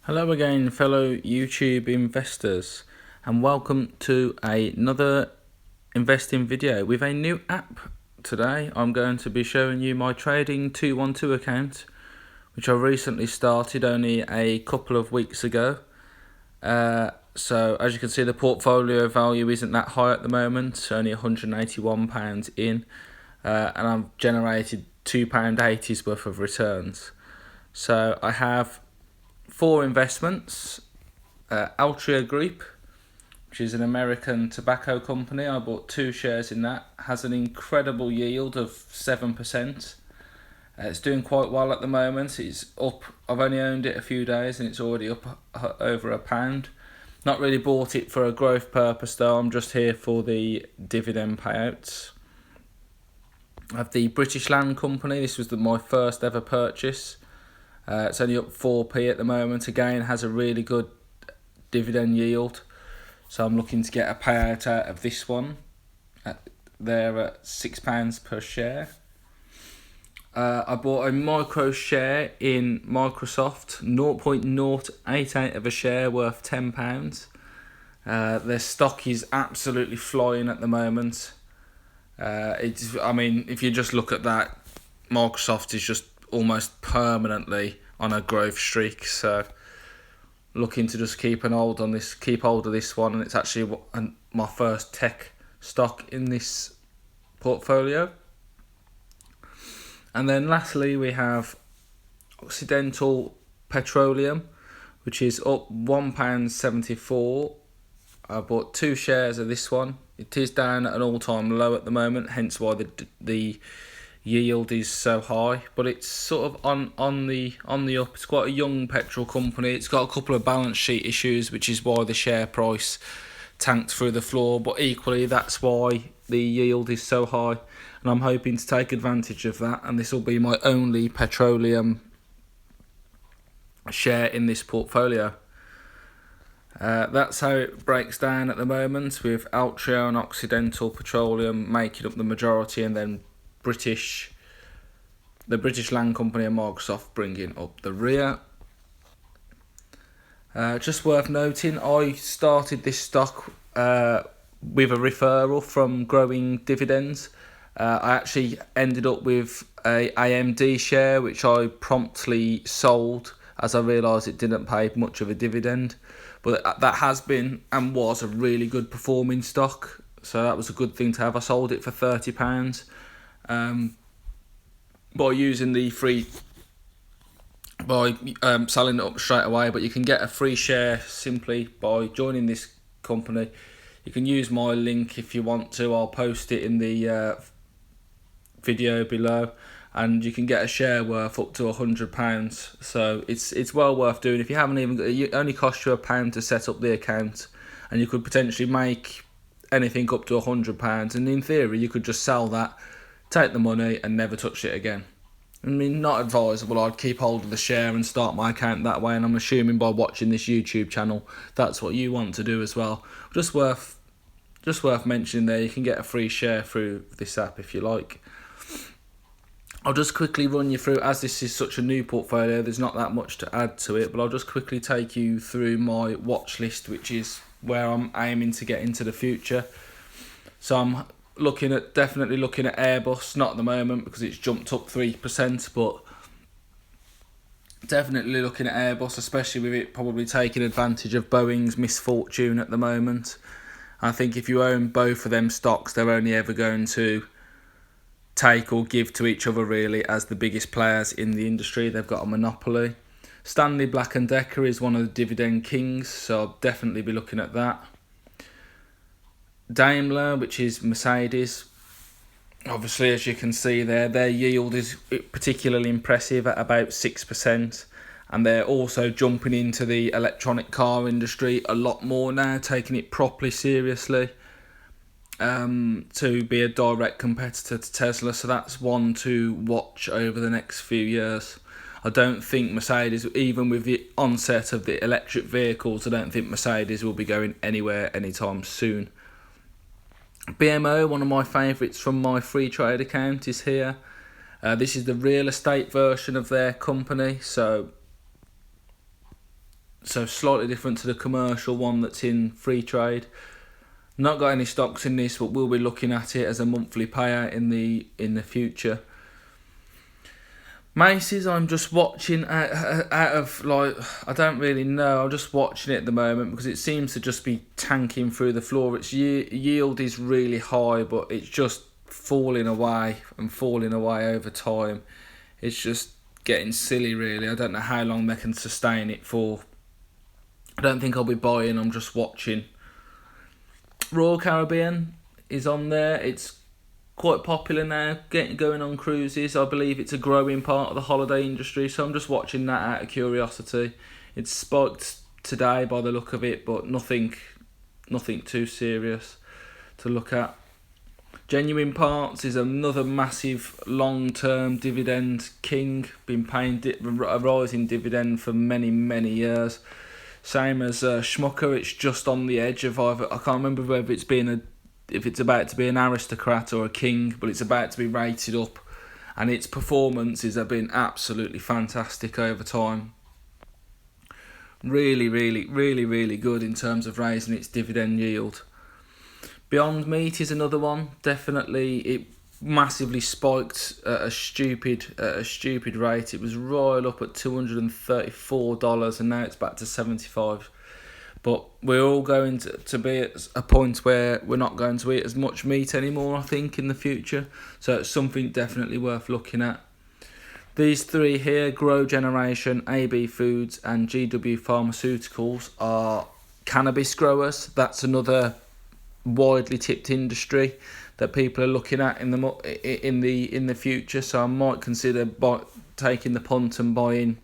Hello again, fellow YouTube investors, and welcome to another investing video with a new app. Today I'm going to be showing you my trading 212 account, which I recently started only a couple of weeks ago. So as you can see, the portfolio value isn't that high at the moment, only £181 in, and I've generated £2.80's worth of returns. So I have 4 investments. Altria Group, which is an American tobacco company. I bought 2 shares in that. Has an incredible yield of 7%. It's doing quite well at the moment. It's up. I've only owned it a few days and it's already up over £1. Not really bought it for a growth purpose though. I'm just here for the dividend payouts. I have the British Land Company. This was my first ever purchase. It's only up 4p at the moment. Again, has a really good dividend yield. So I'm looking to get a payout out of this one. They're at £6 per share. I bought a micro share in Microsoft, 0.088 of a share, worth £10. Their stock is absolutely flying at the moment. If you just look at that, Microsoft is just almost permanently on a growth streak. So looking to just keep hold of this one, and it's actually my first tech stock in this portfolio. And then lastly we have Occidental Petroleum, which is up £1.74. I bought 2 shares of this one. It is down at an all-time low at the moment, hence why the yield is so high, but it's sort of on the up. It's quite a young petrol company. It's got a couple of balance sheet issues, which is why the share price tanked through the floor, but equally that's why the yield is so high, and I'm hoping to take advantage of that, and this will be my only petroleum share in this portfolio. That's how it breaks down at the moment, with Altria and Occidental Petroleum making up the majority, and then the British Land Company and Microsoft bringing up the rear. Just worth noting, I started this stock with a referral from Growing Dividends. I actually ended up with a AMD share, which I promptly sold as I realised it didn't pay much of a dividend. But that has been and was a really good performing stock, so that was a good thing to have. I sold it for £30. By using the free, selling it up straight away. But you can get a free share simply by joining this company. You can use my link if you want to. I'll post it in the video below, and you can get a share worth up to £100. So it's well worth doing. If you haven't even got it, only costs you £1 to set up the account, and you could potentially make anything up to £100. And in theory, you could just sell that, take the money and never touch it again. I mean, not advisable. I'd keep hold of the share and start my account that way, and I'm assuming by watching this YouTube channel that's what you want to do as well. Just worth mentioning there, you can get a free share through this app if you like. I'll just quickly run you through, as this is such a new portfolio, there's not that much to add to it, but I'll just quickly take you through my watch list, which is where I'm aiming to get into the future. So I'm definitely looking at Airbus, not at the moment because it's jumped up 3%, but definitely looking at Airbus, especially with it probably taking advantage of Boeing's misfortune at the moment. I think if you own both of them stocks, they're only ever going to take or give to each other really, as the biggest players in the industry. They've got a monopoly. Stanley Black & Decker is one of the dividend kings, so I'll definitely be looking at that. Daimler, which is Mercedes, obviously as you can see there, their yield is particularly impressive at about 6%, and they're also jumping into the electronic car industry a lot more now, taking it properly seriously, to be a direct competitor to Tesla. So that's one to watch over the next few years. I don't think Mercedes, even with the onset of the electric vehicles, I don't think Mercedes will be going anywhere anytime soon. BMO, one of my favourites from my free trade account, is here. This is the real estate version of their company, so so slightly different to the commercial one that's in free trade. Not got any stocks in this, but we'll be looking at it as a monthly payout in the future. Macy's, I'm just watching out of, like, I don't really know. I'm just watching it at the moment because it seems to just be tanking through the floor. Its yield is really high, but it's just falling away over time. It's just getting silly, really. I don't know how long they can sustain it for. I don't think I'll be buying. I'm just watching. Royal Caribbean is on there. It's quite popular now, going on cruises. I believe it's a growing part of the holiday industry, so I'm just watching that out of curiosity. It's spiked today by the look of it, but nothing too serious to look at. Genuine Parts is another massive long-term dividend king, been paying a rising dividend for many years. Same as Schmucker, it's just on the edge of either. I can't remember whether if it's about to be an aristocrat or a king, but it's about to be rated up, and its performances have been absolutely fantastic over time. Really good in terms of raising its dividend yield. Beyond Meat is another one. Definitely, it massively spiked at a stupid rate. It was right up at $234, and now it's back to $75. But we're all going to be at a point where we're not going to eat as much meat anymore, I think, in the future. So it's something definitely worth looking at. These three here, Grow Generation, AB Foods and GW Pharmaceuticals, are cannabis growers. That's another widely tipped industry that people are looking at in the future. So I might consider taking the punt and buying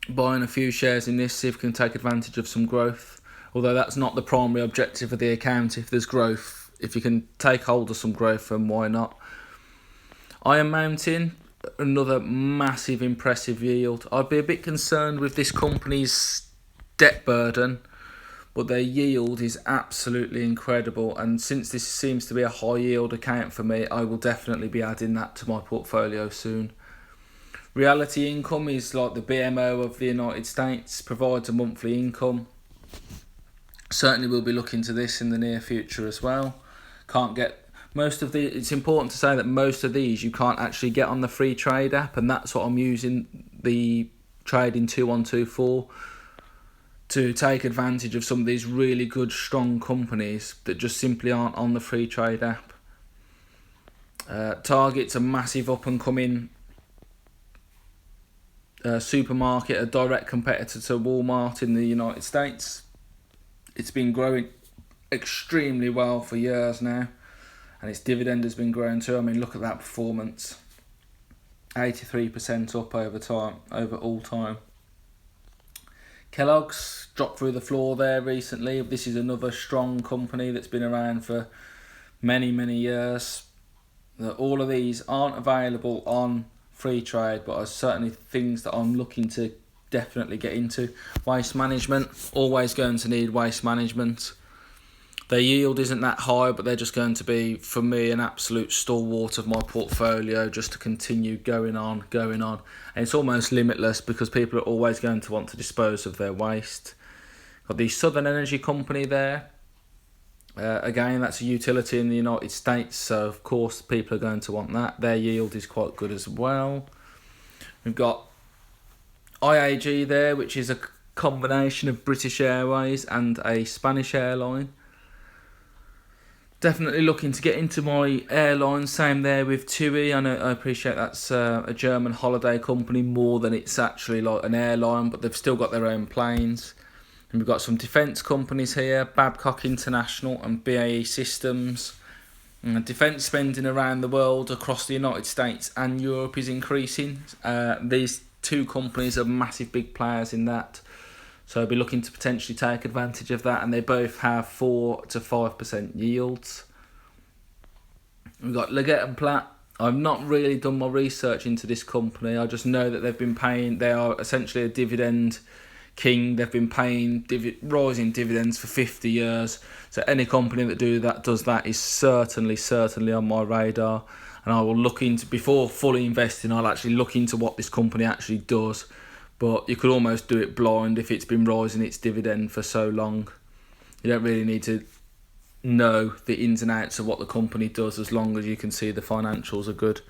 a few shares in this, see if we can take advantage of some growth. Although that's not the primary objective of the account. If there's growth, if you can take hold of some growth, then why not? Iron Mountain, another massive impressive yield. I'd be a bit concerned with this company's debt burden, but their yield is absolutely incredible, and since this seems to be a high yield account for me, I will definitely be adding that to my portfolio soon. Reality Income is like the BMO of the United States, provides a monthly income. Certainly we'll be looking to this in the near future as well. It's important to say that most of these you can't actually get on the free trade app, and that's what I'm using the Trading 212 for, to take advantage of some of these really good, strong companies that just simply aren't on the free trade app. Target's a massive up and coming supermarket, a direct competitor to Walmart in the United States. It's been growing extremely well for years now, and its dividend has been growing too. I mean, look at that performance, 83% up over all time. Kellogg's dropped through the floor there recently. This is another strong company that's been around for many years. All of these aren't available on free trade, but are certainly things that I'm looking to definitely get into. Waste management, always going to need waste management. Their yield isn't that high, but they're just going to be, for me, an absolute stalwart of my portfolio, just to continue going on. And it's almost limitless because people are always going to want to dispose of their waste. Got the Southern Energy Company there. Again, that's a utility in the United States, so of course people are going to want that. Their yield is quite good as well. We've got IAG there, which is a combination of British Airways and a Spanish airline. Definitely looking to get into my airline. Same there with TUI. I appreciate that's a German holiday company more than it's actually like an airline, but they've still got their own planes. And we've got some defence companies here, Babcock International and BAE Systems. And defence spending around the world, across the United States and Europe, is increasing. These two companies are massive big players in that. So I'll be looking to potentially take advantage of that, and they both have 4 to 5% yields. We've got Leggett & Platt. I've not really done my research into this company. I just know that they are essentially a dividend king. They've been paying rising dividends for 50 years. So any company that does that is certainly on my radar. And I will look into, before fully investing, I'll actually look into what this company actually does. but you could almost do it blind if it's been rising its dividend for so long. You don't really need to know the ins and outs of what the company does, as long as you can see the financials are good.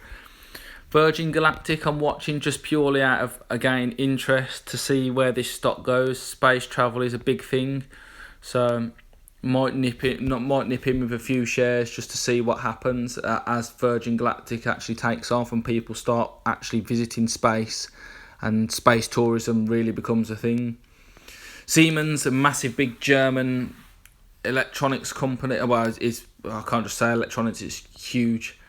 Virgin Galactic I'm watching just purely out of, again, interest to see where this stock goes. Space travel is a big thing, so might nip in with a few shares just to see what happens as Virgin Galactic actually takes off and people start actually visiting space and space tourism really becomes a thing. Siemens, a massive big German electronics company. Well, I can't just say electronics, it's huge.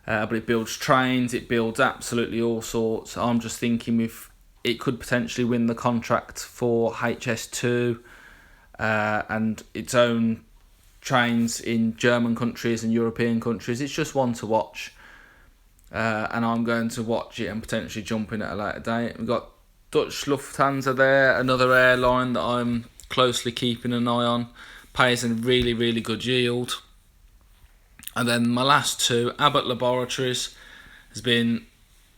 But it builds trains, it builds absolutely all sorts. I'm just thinking if it could potentially win the contract for HS2 and its own trains in German countries and European countries. It's just one to watch. And I'm going to watch it and potentially jump in at a later date. We've got Dutch Lufthansa there, another airline that I'm closely keeping an eye on. Pays a really, really good yield. And then my last two, Abbott Laboratories, has been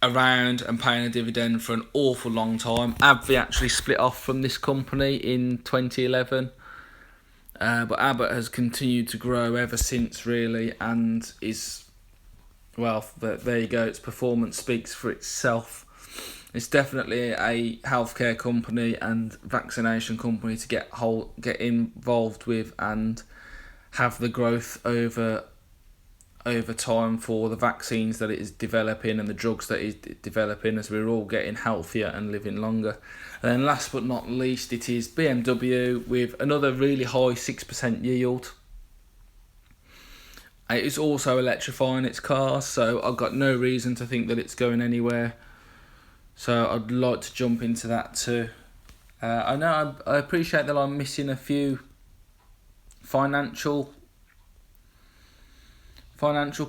around and paying a dividend for an awful long time. AbbVie actually split off from this company in 2011. But Abbott has continued to grow ever since, really, and is, well, there you go, its performance speaks for itself. It's definitely a healthcare company and vaccination company to get involved with and have the growth over time for the vaccines that it is developing and the drugs that it is developing, as we're all getting healthier and living longer. And then last but not least, it is BMW with another really high 6% yield. It is also electrifying its cars, so I've got no reason to think that it's going anywhere. So I'd like to jump into that too. I know I appreciate that I'm missing a few financial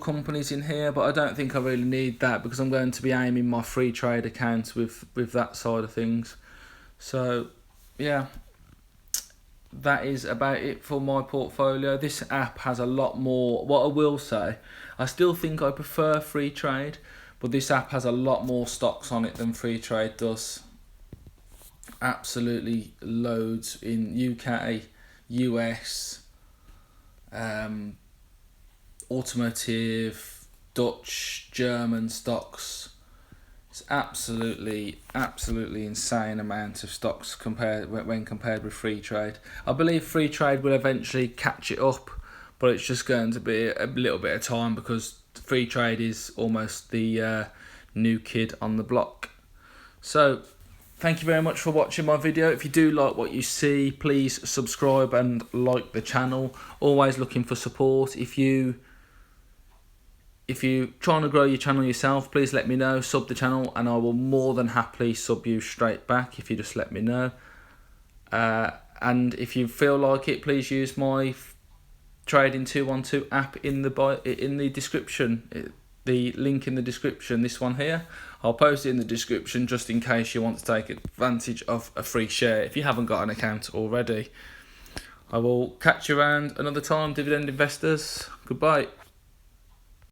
companies in here, but I don't think I really need that because I'm going to be aiming my free trade accounts with that side of things. So yeah, that is about it for my portfolio. This app has a lot more. What I will say, I still think I prefer free trade, but this app has a lot more stocks on it than free trade does. Absolutely loads in UK, US, automotive, Dutch, German stocks. It's absolutely insane amount of stocks when compared with free trade. I believe free trade will eventually catch it up, but it's just going to be a little bit of time because free trade is almost the new kid on the block. So thank you very much for watching my video. If you do like what you see, please subscribe and like the channel. Always looking for support. If you're trying to grow your channel yourself, please let me know. Sub the channel and I will more than happily sub you straight back if you just let me know. And if you feel like it, please use my Trading 212 app in the description. The link in the description, this one here. I'll post it in the description just in case you want to take advantage of a free share if you haven't got an account already. I will catch you around another time, dividend investors. Goodbye.